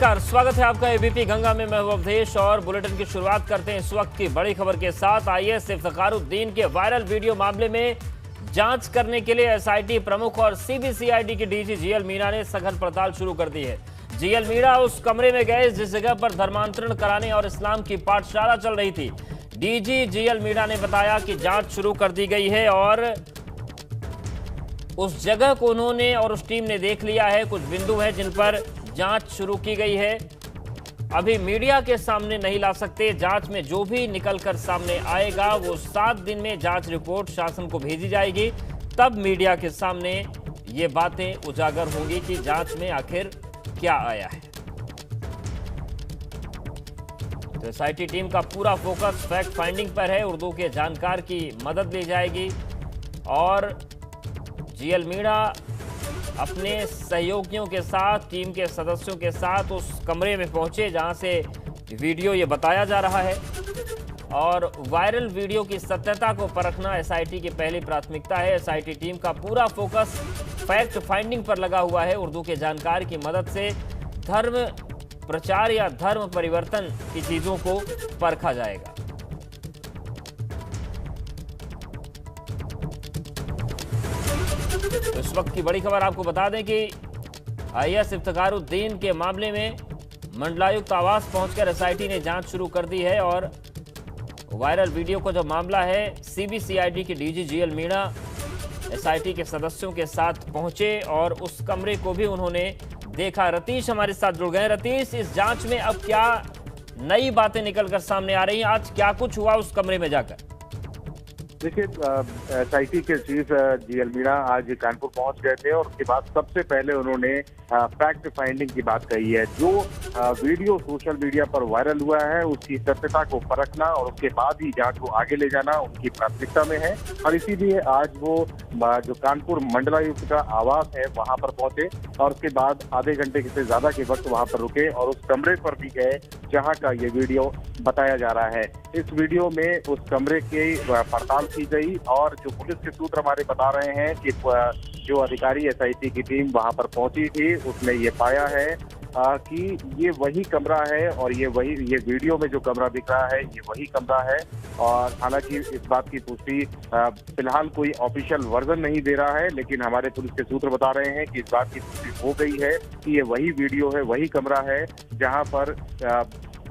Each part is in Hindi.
नमस्कार, स्वागत है आपका एबीपी गंगा में। मैं हूं अवधेश और बुलेटिन की शुरुआत करते हैं इस वक्त की बड़ी खबर के साथ। आईएएस इफ्तिखारुद्दीन के वायरल वीडियो मामले में जांच करने के लिए एसआईटी प्रमुख और सीबीसीआईडी के डीजी जीएल मीणा ने सघन पड़ताल शुरू कर दी है। जीएल मीणा उस कमरे में गए जिस जगह पर धर्मांतरण कराने और इस्लाम की पाठशाला चल रही थी। डीजी जीएल मीणा ने बताया कि जांच शुरू कर दी गई है और उस जगह को उन्होंने और उस टीम ने देख लिया है। कुछ बिंदु हैं जिन पर जांच शुरू की गई है, अभी मीडिया के सामने नहीं ला सकते। जांच में जो भी निकलकर सामने आएगा वो 7 दिन में जांच रिपोर्ट शासन को भेजी जाएगी, तब मीडिया के सामने ये बातें उजागर होंगी कि जांच में आखिर क्या आया है। तो एसआईटी टीम का पूरा फोकस फैक्ट फाइंडिंग पर है। उर्दू के जानकार की मदद ली जाएगी और जीएल मीणा अपने सहयोगियों के साथ, टीम के सदस्यों के साथ उस कमरे में पहुंचे जहां से वीडियो ये बताया जा रहा है। और वायरल वीडियो की सत्यता को परखना एसआईटी की पहली प्राथमिकता है। एसआईटी टीम का पूरा फोकस फैक्ट फाइंडिंग पर लगा हुआ है। उर्दू के जानकार की मदद से धर्म प्रचार या धर्म परिवर्तन की चीजों को परखा जाएगा। तो इस वक्त की बड़ी खबर आपको बता दें कि आईएएस इफ्तिखारुद्दीन के मामले में मंडलायुक्त आवास पहुंचकर एसआईटी ने जांच शुरू कर दी है। और वायरल वीडियो को जो मामला है, सीबीसीआईडी के डीजी जीएल मीणा एसआईटी के सदस्यों के साथ पहुंचे और उस कमरे को भी उन्होंने देखा। रतीश हमारे साथ जुड़ गए। रतीश, इस जांच में अब क्या नई बातें निकलकर सामने आ रही हैं? आज क्या कुछ हुआ उस कमरे में जाकर? देखिए, एसआईटी के चीफ जीएल मीणा आज कानपुर पहुंच गए थे और उसके बाद सबसे पहले उन्होंने फैक्ट फाइंडिंग की बात कही है। जो वीडियो सोशल मीडिया पर वायरल हुआ है उसकी सत्यता को परखना और उसके बाद ही जांच को आगे ले जाना उनकी प्राथमिकता में है। और इसीलिए आज वो जो कानपुर मंडलायुक्त का आवास है वहां पर पहुंचे और उसके बाद आधे घंटे से ज्यादा के वक्त वहां पर रुके और उस कमरे पर भी गए जहां का ये वीडियो बताया जा रहा है। इस वीडियो में उस कमरे की पड़ताल की गई और जो पुलिस के सूत्र हमारे बता रहे हैं कि जो अधिकारी एसआईटी की टीम वहां पर पहुंची थी उसने ये पाया है कि ये वही कमरा है और ये वीडियो में जो कमरा दिख रहा है ये वही कमरा है। और हालांकि इस बात की पुष्टि फिलहाल कोई ऑफिशियल वर्जन नहीं दे रहा है, लेकिन हमारे पुलिस के सूत्र बता रहे हैं कि इस बात की पुष्टि हो गई है कि ये वही वीडियो है, वही कमरा है जहां पर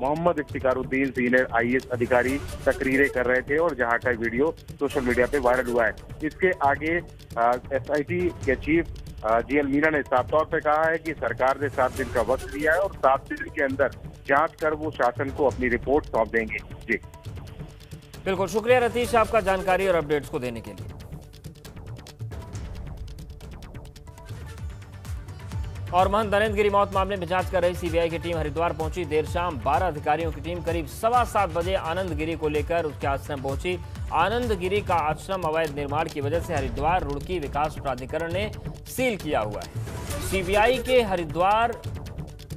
मोहम्मद इफ्तिखारुद्दीन सीनियर आईएएस अधिकारी तकरीरें कर रहे थे और जहां का वीडियो सोशल मीडिया पे वायरल हुआ है। इसके आगे एसआईटी के चीफ जीएल मीणा ने साफ तौर पे कहा है कि सरकार ने 7 दिन का वक्त दिया है और 7 दिन के अंदर जांच कर वो शासन को अपनी रिपोर्ट सौंप देंगे। जी बिल्कुल, शुक्रिया रतीश आपका जानकारी और अपडेट्स को देने के लिए। और महंत नरेंद्र गिरी मौत मामले में जांच कर रही सीबीआई की टीम हरिद्वार पहुंची। देर शाम 12 अधिकारियों की टीम करीब 7:15 बजे आनंद गिरी को लेकर उसके आश्रम पहुंची। आनंद गिरी का आश्रम अवैध निर्माण की वजह से हरिद्वार रुड़की विकास प्राधिकरण ने सील किया हुआ है। सीबीआई के हरिद्वार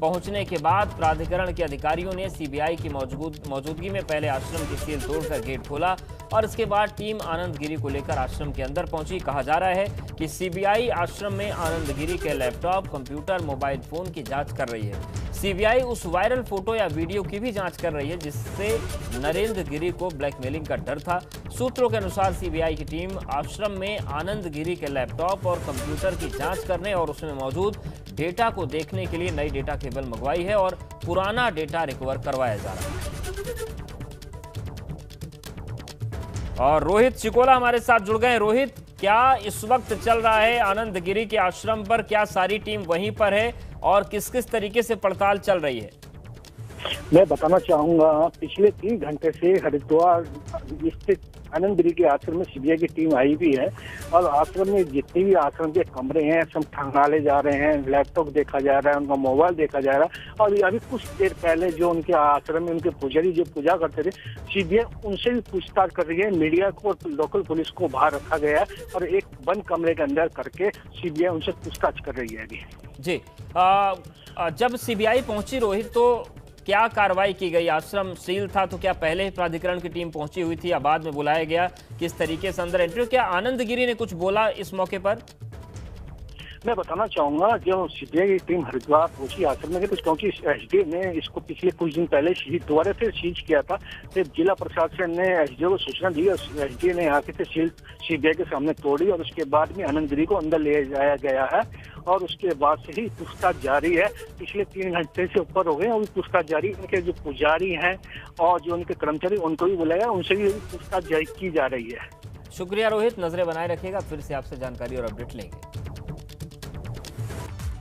पहुंचने के बाद प्राधिकरण के अधिकारियों ने सीबीआई की मौजूदगी में पहले आश्रम की सील तोड़कर गेट खोला और इसके बाद टीम आनंद गिरी को लेकर आश्रम के अंदर पहुंची। कहा जा रहा है कि सीबीआई आश्रम में आनंद गिरी के लैपटॉप, कंप्यूटर, मोबाइल फोन की जांच कर रही है। सीबीआई उस वायरल फोटो या वीडियो की भी जांच कर रही है जिससे नरेंद्र गिरी को ब्लैकमेलिंग का डर था। सूत्रों के अनुसार सीबीआई की टीम आश्रम में आनंद गिरी के लैपटॉप और कंप्यूटर की जांच करने और उसमें मौजूद डेटा को देखने के लिए नई डेटा केबल मंगवाई है और पुराना डेटा रिकवर करवाया जा रहा है। और रोहित चिकोला हमारे साथ जुड़ गए। रोहित, क्या इस वक्त चल रहा है आनंद गिरी के आश्रम पर? क्या सारी टीम वहीं पर है और किस किस तरीके से पड़ताल चल रही है? मैं बताना चाहूंगा, पिछले 3 घंटे से हरिद्वार स्थित आनंद गिरी के आश्रम में सीबीआई की टीम आई भी है और आश्रम में जितने भी आश्रम के कमरे हैं सब खंगाले जा रहे हैं, लैपटॉप देखा जा रहा है, उनका मोबाइल देखा जा रहा है। और अभी कुछ देर पहले जो उनके आश्रम में उनके पुजारी जो पूजा करते थे, सीबीआई उनसे भी पूछताछ कर रही है। मीडिया को, लोकल पुलिस को बाहर रखा गया है और एक बंद कमरे के अंदर करके सीबीआई उनसे पूछताछ कर रही है अभी। जी, जब सीबीआई पहुंची रोहित, तो क्या कार्रवाई की गई? आश्रम सील था तो क्या पहले ही प्राधिकरण की टीम पहुंची हुई थी या बाद में बुलाया गया? किस तरीके से अंदर एंट्री? क्या आनंद गिरी ने कुछ बोला इस मौके पर? मैं बताना चाहूंगा, जब सीबीआई की टीम हरिद्वार पहुंची आश्रम में, तो क्योंकि एसडीओ ने इसको पिछले कुछ दिन पहले दोबारा से सीज किया था, फिर जिला प्रशासन ने एसडीओ को सूचना दी और एसडीओ ने आके से सील सीबीआई के सामने तोड़ी और उसके बाद में आनंद गिरी को अंदर ले जाया गया है और उसके बाद से ही पूछताछ जारी है। पिछले 3 घंटे से ऊपर हो गए और पूछताछ जारी। उनके जो पुजारी हैं और जो उनके कर्मचारी, उनको भी बुलाया, उनसे भी पूछताछ जारी की जा रही है। शुक्रिया रोहित, नजरें बनाए रखिएगा, फिर से आपसे जानकारी और अपडेट लेंगे।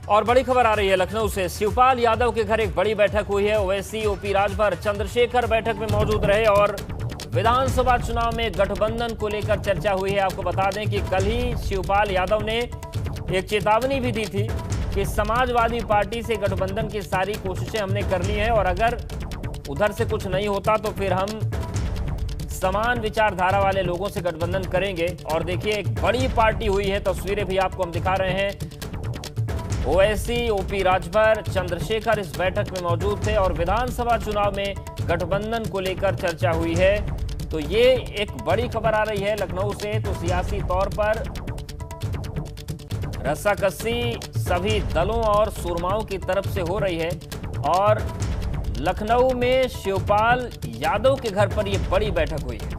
और बड़ी खबर आ रही है लखनऊ से। शिवपाल यादव के घर एक बड़ी बैठक हुई है। ओवैसी, ओपी राजभर, चंद्रशेखर बैठक में मौजूद रहे और विधानसभा चुनाव में गठबंधन को लेकर चर्चा हुई है। आपको बता दें कि कल ही शिवपाल यादव ने एक चेतावनी भी दी थी कि समाजवादी पार्टी से गठबंधन की सारी कोशिशें हमने कर ली हैं और अगर उधर से कुछ नहीं होता तो फिर हम समान विचारधारा वाले लोगों से गठबंधन करेंगे। और देखिए, एक बड़ी पार्टी हुई है, तस्वीरें भी आपको हम दिखा रहे हैं। ओवैसी, ओपी राजभर, चंद्रशेखर इस बैठक में मौजूद थे और विधानसभा चुनाव में गठबंधन को लेकर चर्चा हुई है। तो ये एक बड़ी खबर आ रही है लखनऊ से। तो सियासी तौर पर रस्साकसी सभी दलों और सुरमाओं की तरफ से हो रही है और लखनऊ में शिवपाल यादव के घर पर यह बड़ी बैठक हुई है।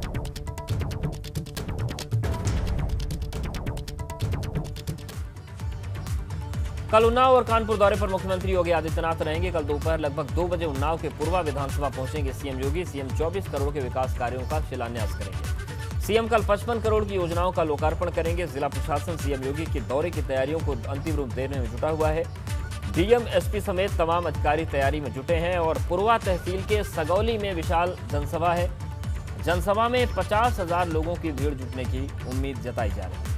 कल उन्नाव और कानपुर दौरे पर मुख्यमंत्री योगी आदित्यनाथ रहेंगे। कल दोपहर लगभग 2 बजे उन्नाव के पूर्वा विधानसभा पहुंचेंगे सीएम योगी। सीएम 24 करोड़ के विकास कार्यों का शिलान्यास करेंगे। सीएम कल 55 करोड़ की योजनाओं का लोकार्पण करेंगे। जिला प्रशासन सीएम योगी के दौरे की तैयारियों को अंतिम रूप देने में जुटा हुआ है। डीएम, एसपी समेत तमाम अधिकारी तैयारी में जुटे हैं और पूर्वा तहसील के सगौली में विशाल जनसभा है। जनसभा में 50,000 लोगों की भीड़ जुटने की उम्मीद जताई जा रही है।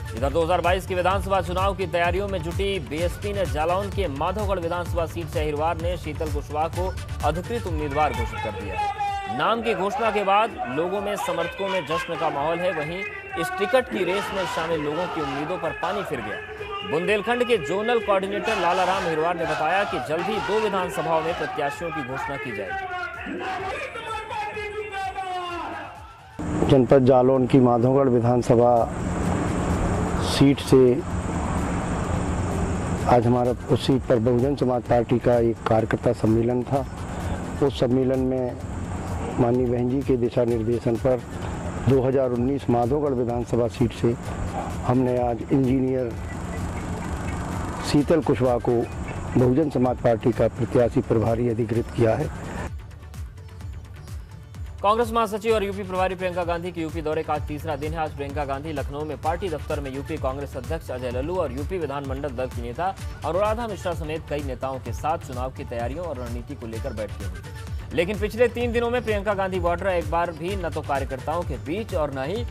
इधर 2022 के विधानसभा चुनाव की तैयारियों में जुटी बीएसपी ने जालौन के माधोगढ़ विधानसभा सीट से अहिरवार ने शीतल कुशवाहा को अधिकृत उम्मीदवार घोषित कर दिया है। नाम की घोषणा के बाद लोगों में, समर्थकों में जश्न का माहौल है। वहीं इस टिकट की रेस में शामिल लोगों की उम्मीदों पर पानी फिर गया। बुंदेलखंड के जोनल कोऑर्डिनेटर लालाराम अहिरवार ने बताया कि जल्द ही 2 विधानसभाओं में प्रत्याशियों की घोषणा की जाएगी। जनपद जालौन की माधोगढ़ विधानसभा सीट से आज हमारा उस सीट पर बहुजन समाज पार्टी का एक कार्यकर्ता सम्मेलन था। उस सम्मेलन में माननीय बहन जी के दिशा निर्देशन पर 2019 माधोगढ़ विधानसभा सीट से हमने आज इंजीनियर शीतल कुशवाहा को बहुजन समाज पार्टी का प्रत्याशी प्रभारी अधिकृत किया है। कांग्रेस महासचिव और यूपी प्रभारी प्रियंका गांधी के यूपी दौरे का आज तीसरा दिन है। आज प्रियंका गांधी लखनऊ में पार्टी दफ्तर में यूपी कांग्रेस अध्यक्ष अजय लल्लू और यूपी विधानमंडल दल की नेता अनुराधा मिश्रा समेत कई नेताओं के साथ चुनाव की तैयारियों और रणनीति को लेकर बैठकें हुई। लेकिन पिछले 3 दिनों में प्रियंका गांधी वाड्रा एक बार भी न तो कार्यकर्ताओं के बीच और न ही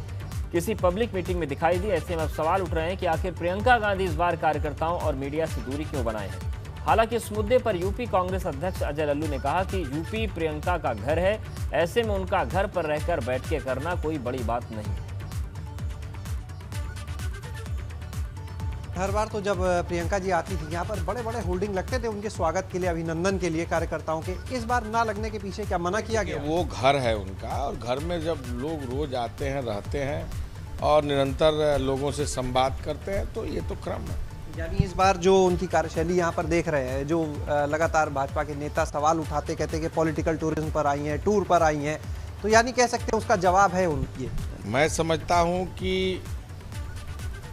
किसी पब्लिक मीटिंग में दिखाई दी। ऐसे में अब सवाल उठ रहे हैं कि आखिर प्रियंका गांधी इस बार कार्यकर्ताओं और मीडिया से दूरी क्यों बनाए हैं। हालांकि इस मुद्दे पर यूपी कांग्रेस अध्यक्ष अजय लल्लू ने कहा कि यूपी प्रियंका का घर है, ऐसे में उनका घर पर रहकर बैठकें करना कोई बड़ी बात नहीं। हर बार तो जब प्रियंका जी आती थी यहाँ पर बड़े बड़े होल्डिंग लगते थे उनके स्वागत के लिए, अभिनंदन के लिए कार्यकर्ताओं के। इस बार ना लगने के पीछे क्या मना किया गया? वो घर है उनका और घर में जब लोग रोज आते हैं, रहते हैं और निरंतर लोगों से संवाद करते हैं तो ये तो क्रम है। यानी इस बार जो उनकी कार्यशैली यहाँ पर देख रहे हैं, जो लगातार भाजपा के नेता सवाल उठाते, कहते हैं कि पॉलिटिकल टूरिज्म पर आई हैं, टूर पर आई हैं, तो यानी कह सकते हैं उसका जवाब है उनकी। मैं समझता हूँ कि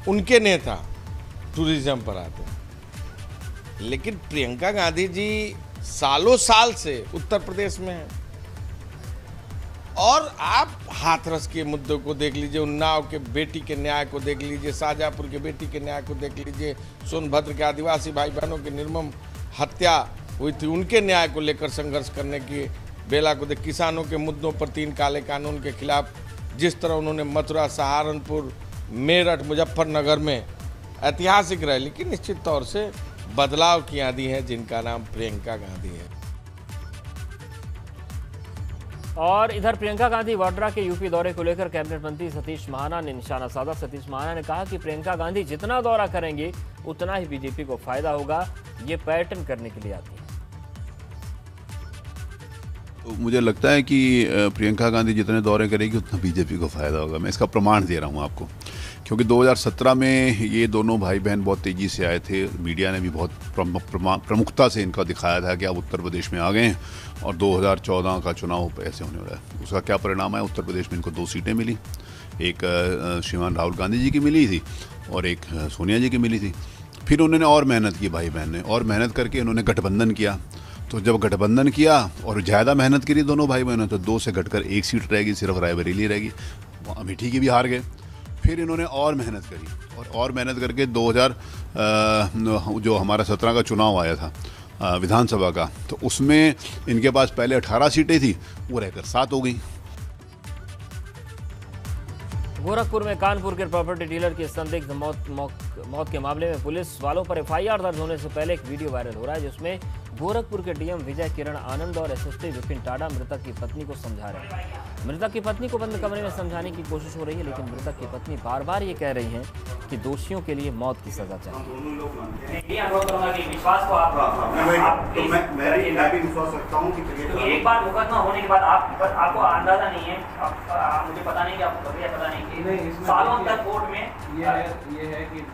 उनके नेता टूरिज्म पर आते हैं, लेकिन प्रियंका गांधी जी सालों साल से उत्तर प्रदेश में हैं। और आप हाथरस के मुद्दों को देख लीजिए, उन्नाव के बेटी के न्याय को देख लीजिए, शाहजहाँपुर के बेटी के न्याय को देख लीजिए, सोनभद्र के आदिवासी भाई बहनों की निर्मम हत्या हुई थी, उनके न्याय को लेकर संघर्ष करने की बेला को देख, किसानों के मुद्दों पर 3 काले कानून के खिलाफ जिस तरह उन्होंने मथुरा, सहारनपुर, मेरठ, मुजफ्फरनगर में ऐतिहासिक रैली की, निश्चित तौर से बदलाव की आंधी है जिनका नाम प्रियंका गांधी है। और इधर प्रियंका गांधी वाड्रा के यूपी दौरे को लेकर कैबिनेट मंत्री सतीश महाना ने निशाना साधा। सतीश महाना ने कहा कि प्रियंका गांधी जितना दौरा करेंगे उतना ही बीजेपी को फायदा होगा, ये पैटर्न करने के लिए आती है। तो मुझे लगता है कि प्रियंका गांधी जितने दौरे करेगी उतना बीजेपी को फ़ायदा होगा। मैं इसका प्रमाण दे रहा हूँ आपको, क्योंकि 2017 में ये दोनों भाई बहन बहुत तेज़ी से आए थे। मीडिया ने भी बहुत प्रमुखता से इनका दिखाया था कि आप उत्तर प्रदेश में आ गए हैं और 2014 का चुनाव ऐसे होने वाला है। उसका क्या परिणाम है? उत्तर प्रदेश में इनको 2 सीटें मिली, एक श्रीमान राहुल गांधी जी की मिली थी और एक सोनिया जी की मिली थी। फिर उन्होंने और मेहनत की, भाई बहन ने और मेहनत करके उन्होंने गठबंधन किया। तो जब गठबंधन किया और ज़्यादा मेहनत करी दोनों भाई बहनों, तो 2 से घटकर 1 सीट रहेगी, सिर्फ रायबरेली रहेगी। अमेठी की भी हार गए। फिर इन्होंने और मेहनत करी और मेहनत करके 2000 जो हमारा 17 का चुनाव आया था विधानसभा का, तो उसमें इनके पास पहले 18 सीटें थी, वो रहकर 7 हो गई। गोरखपुर में कानपुर के प्रॉपर्टी डीलर की संदिग्ध मौत के मामले में पुलिस वालों पर एफआईआर दर्ज होने से पहले एक वीडियो वायरल हो रहा है, जिसमें गोरखपुर के डीएम विजय किरण आनंद और एसएसपी विपिन टाडा मृतक की पत्नी को समझा रहे हैं। मृतक की पत्नी को बंद कमरे में समझाने की कोशिश हो रही है, लेकिन मृतक की पत्नी बार बार ये कह रही हैं कि दोषियों के लिए मौत की सजा चाहिए। एक बार मुकदमा होने के बाद आपको अंदाजा नहीं है, मुझे पता नहीं कि आपको पता नहीं, सालों तक कोर्ट में ये है कि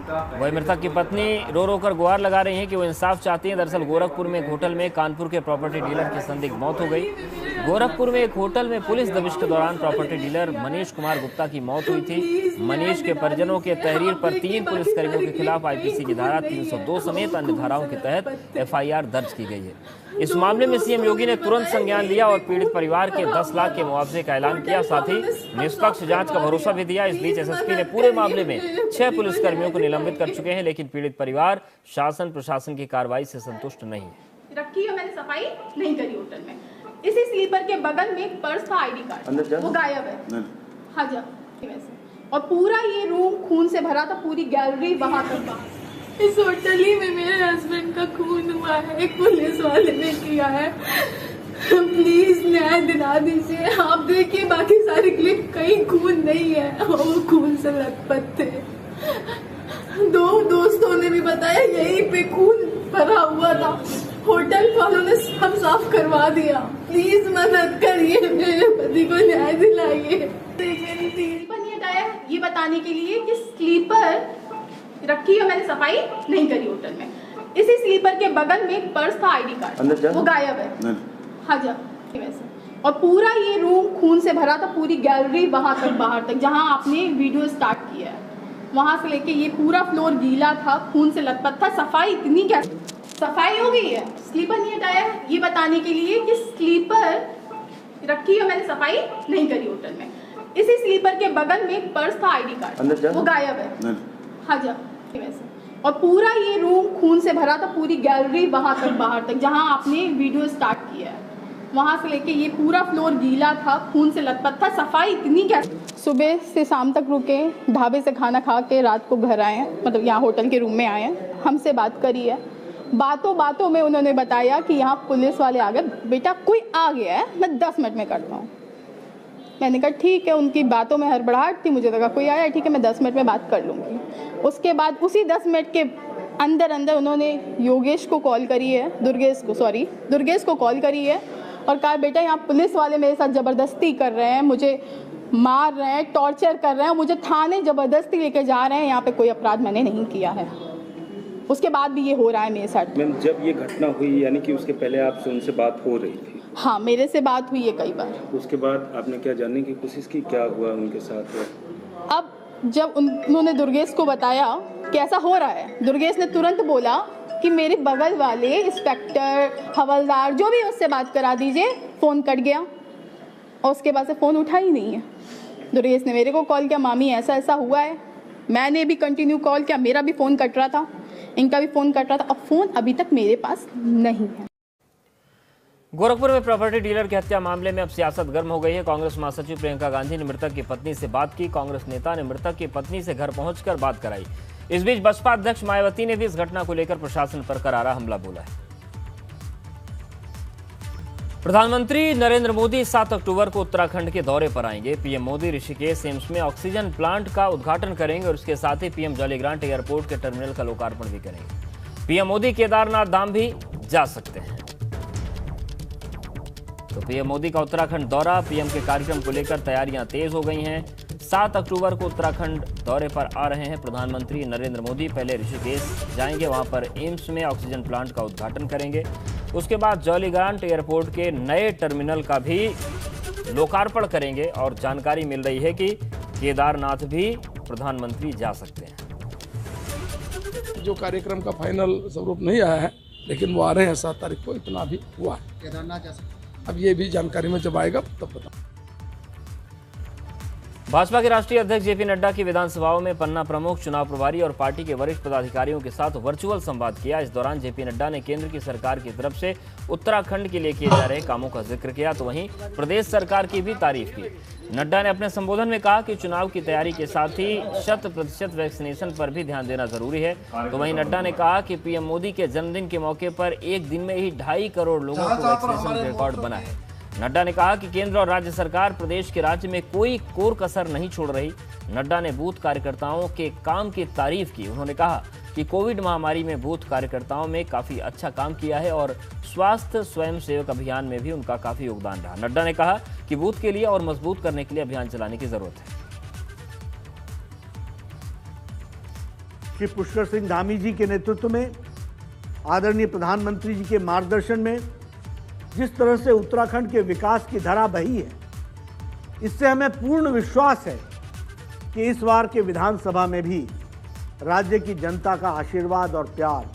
वही मृतक की पत्नी रो रो कर गुहार लगा रही हैं कि वो इंसाफ चाहती हैं। दरअसल गोरखपुर में एक होटल में कानपुर के प्रॉपर्टी डीलर की संदिग्ध मौत हो गई। गोरखपुर में एक होटल में पुलिस दबिश के दौरान प्रॉपर्टी डीलर मनीष कुमार गुप्ता की मौत हुई थी। मनीष के परिजनों के तहरीर पर 3 पुलिसकर्मियों के खिलाफ आईपीसी की धारा 302 समेत अन्य धाराओं के तहत एफआईआर दर्ज की गई है। इस मामले में सीएम योगी ने तुरंत संज्ञान लिया और पीड़ित परिवार के 10 लाख के मुआवजे का ऐलान किया, साथ ही निष्पक्ष जांच का भरोसा भी दिया। इस बीच एसएसपी ने पूरे मामले में 6 पुलिसकर्मियों को निलंबित कर चुके हैं, लेकिन पीड़ित परिवार शासन प्रशासन की कार्रवाई से संतुष्ट नहीं है। रखी है, मैंने सफाई नहीं करी होटल में। इसी स्लीपर के बगल में एक पर्स था, आईडी कार्ड, वो गायब है। हाँ जी, और पूरा ये रूम खून से भरा था, पूरी गैलरी वहां तक। इस होटल ही में मेरे हस्बैंड का खून हुआ है, एक पुलिस वाले ने किया है। प्लीज न्याय दिला दीजिए। आप देखिए बाकी सारे क्लिप, कहीं खून नहीं है, वो खून से लथपथ थे। 2 दोस्तों ने भी बताया यहीं पे खून भरा हुआ था। होटल वालों ने सब साफ करवा दिया। प्लीज मदद करिए, मेरे पति को न्याय दिलाइए। स्लीपर नहीं हटाया ये बताने के लिए कि स्लीपर रखी है, मैंने सफाई नहीं करी होटल में। इसी स्लीपर के बगल में एक पर्स था, आईडी कार्ड, वो गायब है। हाँ जी, वैसे। और पूरा ये रूम खून से भरा था, पूरी गैलरी वहां तक, बाहर तक, जहां आपने वीडियो स्टार्ट किया है, वहां से लेके ये पूरा फ्लोर गीला था, खून से लथपथ था। सफाई इतनी क्या सफाई हो गई है? स्लीपर नहीं हटाया ये बताने के लिए कि स्लीपर रखी है, मैंने सफाई नहीं करी होटल में। इसी स्लीपर के बगल में एक पर्स था, आईडी कार्ड, वो गायब है। हाँ जी, वैसे। और पूरा ये रूम खून से भरा था, पूरी गैलरी वहां तक, बाहर तक, जहां आपने वीडियो स्टार्ट किया है, वहां से लेके ये पूरा फ्लोर गीला था, खून से लथपथ था। सफाई इतनी क्या? सुबह से शाम तक रुके, ढाबे से खाना खा के रात को घर आए हैं, मतलब यहाँ होटल के रूम में आए हैं, हमसे बात करी है। बातों में उन्होंने बताया कि यहाँ पुलिस वाले आ गए, बेटा कोई आ गया है, मैं 10 मिनट में करता हूँ। मैंने कहा ठीक है, उनकी बातों में हड़बड़ाहट थी, मुझे लगा कोई आया है, ठीक है मैं 10 मिनट में बात कर लूँगी। उसके बाद उसी 10 मिनट के अंदर उन्होंने योगेश को कॉल करी है, दुर्गेश को कॉल करी है और कहा बेटा यहाँ पुलिस वाले मेरे साथ ज़बरदस्ती कर रहे हैं, मुझे मार रहे हैं, टॉर्चर कर रहे हैं, मुझे थाने ज़बरदस्ती लेके जा रहे हैं, यहाँ पे कोई अपराध मैंने नहीं किया है। उसके बाद भी ये हो रहा है मेरे साथ। मैम जब ये घटना हुई, यानी कि उसके पहले आपसे उनसे बात हो रही थी? हाँ, मेरे से बात हुई है कई बार। उसके बाद आपने क्या जानने की कोशिश की, क्या हुआ उनके साथ? अब जब उन्होंने दुर्गेश को बताया कि ऐसा हो रहा है, दुर्गेश ने तुरंत बोला कि मेरे बगल वाले इंस्पेक्टर, हवलदार, जो भी उससे बात करा दीजिए। फ़ोन कट गया और उसके बाद से फ़ोन उठा ही नहीं है। दुर्गेश ने मेरे को कॉल किया, मामी ऐसा ऐसा हुआ है। मैंने भी कंटिन्यू कॉल किया, मेरा भी फ़ोन कट रहा था, इनका भी फ़ोन कट रहा था। अब फ़ोन अभी तक मेरे पास नहीं है। गोरखपुर में प्रॉपर्टी डीलर की हत्या मामले में अब सियासत गर्म हो गई है। कांग्रेस महासचिव प्रियंका गांधी ने मृतक की पत्नी से बात की। कांग्रेस नेता ने मृतक की पत्नी से घर पहुंचकर बात कराई। इस बीच बसपा अध्यक्ष मायावती ने भी इस घटना को लेकर प्रशासन पर करारा हमला बोला है। प्रधानमंत्री नरेंद्र मोदी 7 अक्टूबर को उत्तराखंड के दौरे पर आएंगे। पीएम मोदी ऋषिकेश एम्स में ऑक्सीजन प्लांट का उद्घाटन करेंगे और इसके साथ ही पीएम जॉलीग्रांट एयरपोर्ट के टर्मिनल का लोकार्पण भी करेंगे। पीएम मोदी केदारनाथ धाम भी जा सकते हैं। तो पीएम मोदी का उत्तराखंड दौरा, पीएम के कार्यक्रम को लेकर तैयारियां तेज हो गई हैं। 7 अक्टूबर को उत्तराखंड दौरे पर आ रहे हैं प्रधानमंत्री नरेंद्र मोदी। पहले ऋषिकेश जाएंगे, वहां पर एम्स में ऑक्सीजन प्लांट का उद्घाटन करेंगे। उसके बाद जौलीग्रांट एयरपोर्ट के नए टर्मिनल का भी लोकार्पण करेंगे और जानकारी मिल रही है कि केदारनाथ भी प्रधानमंत्री जा सकते हैं। जो कार्यक्रम का फाइनल स्वरूप नहीं आया है, लेकिन वो आ रहे हैं 7 तारीख को, इतना भी हुआ है। केदारनाथ जा सकते हैं। अब ये भी जानकारी में जब आएगा तब बताऊँ। भाजपा के राष्ट्रीय अध्यक्ष जेपी नड्डा की विधानसभाओं में पन्ना प्रमुख, चुनाव प्रभारी और पार्टी के वरिष्ठ पदाधिकारियों के साथ वर्चुअल संवाद किया। इस दौरान जेपी नड्डा ने केंद्र की सरकार की तरफ से उत्तराखंड के लिए किए जा रहे कामों का जिक्र किया, तो वहीं प्रदेश सरकार की भी तारीफ की। नड्डा ने अपने संबोधन में कहा कि चुनाव की तैयारी के साथ ही 100% वैक्सीनेशन पर भी ध्यान देना जरूरी है। तो वहीं नड्डा ने कहा कि पीएम मोदी के जन्मदिन के मौके पर एक दिन में ही 2.5 करोड़ लोगों को वैक्सीनेशन रिकॉर्ड बना है। नड्डा ने कहा कि केंद्र और राज्य सरकार प्रदेश के राज्य में कोई कोर कसर नहीं छोड़ रही। नड्डा ने बूथ कार्यकर्ताओं के काम की तारीफ की। उन्होंने कहा कि कोविड महामारी में बूथ कार्यकर्ताओं में काफी अच्छा काम किया है और स्वास्थ्य स्वयंसेवक अभियान में भी उनका काफी योगदान रहा। नड्डा ने कहा कि बूथ के लिए और मजबूत करने के लिए अभियान चलाने की जरूरत है। श्री पुष्कर सिंह धामी जी के नेतृत्व में, आदरणीय प्रधानमंत्री जी के मार्गदर्शन में जिस तरह से उत्तराखंड के विकास की धारा बही है, इससे हमें पूर्ण विश्वास है कि इस बार के विधानसभा में भी राज्य की जनता का आशीर्वाद और प्यार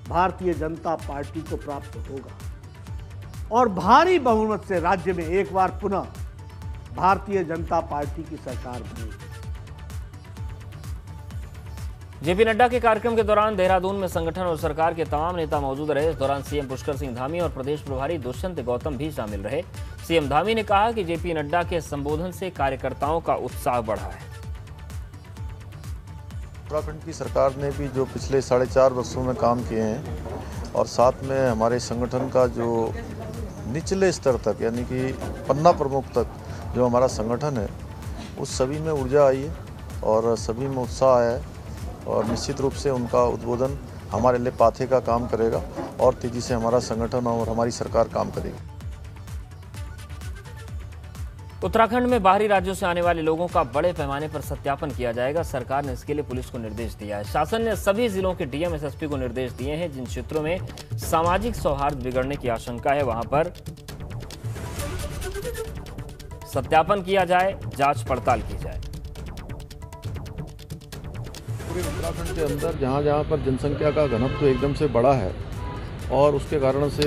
भारतीय जनता पार्टी को प्राप्त होगा और भारी बहुमत से राज्य में एक बार पुनः भारतीय जनता पार्टी की सरकार बनेगी। जेपी नड्डा के कार्यक्रम के दौरान देहरादून में संगठन और सरकार के तमाम नेता मौजूद रहे। इस दौरान सीएम पुष्कर सिंह धामी और प्रदेश प्रभारी दुष्यंत गौतम भी शामिल रहे। सीएम धामी ने कहा कि जेपी नड्डा के संबोधन से कार्यकर्ताओं का उत्साह बढ़ा है। उत्तराखंड की सरकार ने भी जो पिछले 4.5 वर्षों में काम किए हैं और साथ में हमारे संगठन का जो निचले स्तर तक यानी कि पन्ना प्रमुख तक जो हमारा संगठन है, उस सभी में ऊर्जा आई है और सभी में उत्साह आया है और निश्चित रूप से उनका उद्बोधन हमारे लिए पाथे का काम करेगा और तेजी से हमारा संगठन और हमारी सरकार काम करेगी। उत्तराखंड में बाहरी राज्यों से आने वाले लोगों का बड़े पैमाने पर सत्यापन किया जाएगा। सरकार ने इसके लिए पुलिस को निर्देश दिया है। शासन ने सभी जिलों के डीएम एसएसपी को निर्देश दिए हैं। जिन क्षेत्रों में सामाजिक सौहार्द बिगड़ने की आशंका है, वहां पर सत्यापन किया जाए, जांच पड़ताल की जाए। पूरे उत्तराखंड के अंदर जहाँ पर जनसंख्या का घनत्व एकदम से बढ़ा है और उसके कारण से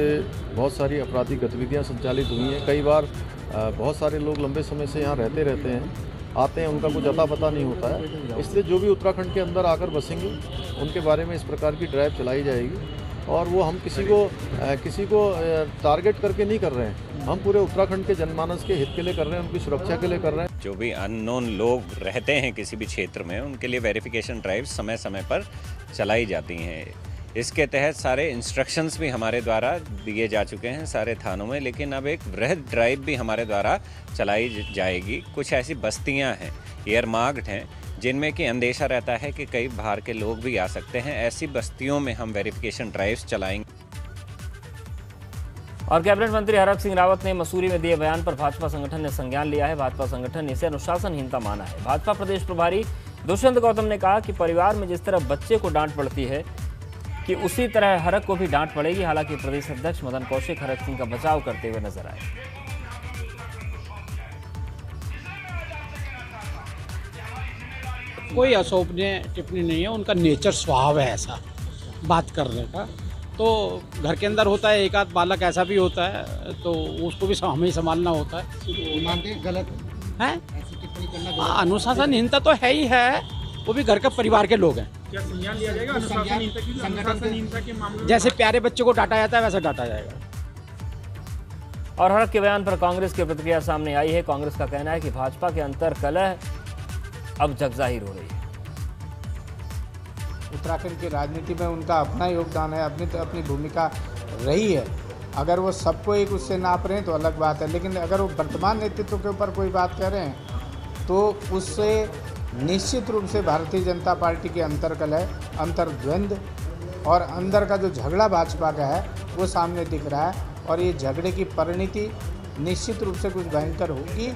बहुत सारी आपराधिक गतिविधियाँ संचालित हुई हैं। कई बार बहुत सारे लोग लंबे समय से यहाँ रहते हैं, आते हैं, उनका कुछ अता पता नहीं होता है। इसलिए जो भी उत्तराखंड के अंदर आकर बसेंगे उनके बारे में इस प्रकार की ड्राइव चलाई जाएगी और वो हम किसी को टारगेट करके नहीं कर रहे हैं। हम पूरे उत्तराखंड के जनमानस के हित के लिए कर रहे हैं, उनकी सुरक्षा के लिए कर रहे हैं। जो भी अननोन लोग रहते हैं किसी भी क्षेत्र में, उनके लिए वेरिफिकेशन ड्राइव समय समय पर चलाई जाती हैं। इसके तहत सारे इंस्ट्रक्शंस भी हमारे द्वारा दिए जा चुके हैं सारे थानों में, लेकिन अब एक वृहद ड्राइव भी हमारे द्वारा चलाई जाएगी। कुछ ऐसी बस्तियां हैं, एयरमार्क्ड हैं, जिनमें कि अंदेशा रहता है कि कई बाहर के लोग भी आ सकते हैं। ऐसी बस्तियों में हम वेरिफिकेशन ड्राइव्स चलाएंगे। और कैबिनेट मंत्री हरक सिंह रावत ने मसूरी में दिए बयान पर भाजपा संगठन ने संज्ञान लिया है। भाजपा संगठन ने इसे अनुशासनहीनता माना है। भाजपा प्रदेश प्रभारी दुष्यंत गौतम ने कहा कि परिवार में जिस तरह बच्चे को डांट पड़ती है कि उसी तरह हरक को भी डांट पड़ेगी। हालांकि प्रदेश अध्यक्ष मदन कौशिक हरक सिंह का बचाव करते हुए नजर आए। कोई अशोभनीय टिप्पणी नहीं है, उनका नेचर स्वभाव है ऐसा बात करने का। तो घर के अंदर होता है, एक आध बालक ऐसा भी होता है, तो उसको भी हमें ही संभालना होता है। मानते गलत है, ऐसी टिप्पणी करना अनुशासनहीनता तो है ही है, वो भी घर के परिवार के लोग हैं। क्या संज्ञान लिया जाएगा अनुशासनहीनता के मामले? जैसे प्यारे बच्चे को डांटा जाता है वैसे डांटा जाएगा। और हरक के बयान पर कांग्रेस की प्रतिक्रिया सामने आई है। कांग्रेस का कहना है कि भाजपा के अंतर कलह अब जगजाहिर हो रही है। उत्तराखंड की राजनीति में उनका अपना योगदान है, अपनी भूमिका रही है। अगर वो सबको एक उससे नाप रहे हैं तो अलग बात है, लेकिन अगर वो वर्तमान नेतृत्व के ऊपर कोई बात कर रहे हैं तो उससे निश्चित रूप से भारतीय जनता पार्टी के अंतर्कलह, अंतर्द्वंद और अंदर का जो झगड़ा भाजपा का है वो सामने दिख रहा है। और ये झगड़े की परिणति निश्चित रूप से कुछ भयंकर होगी।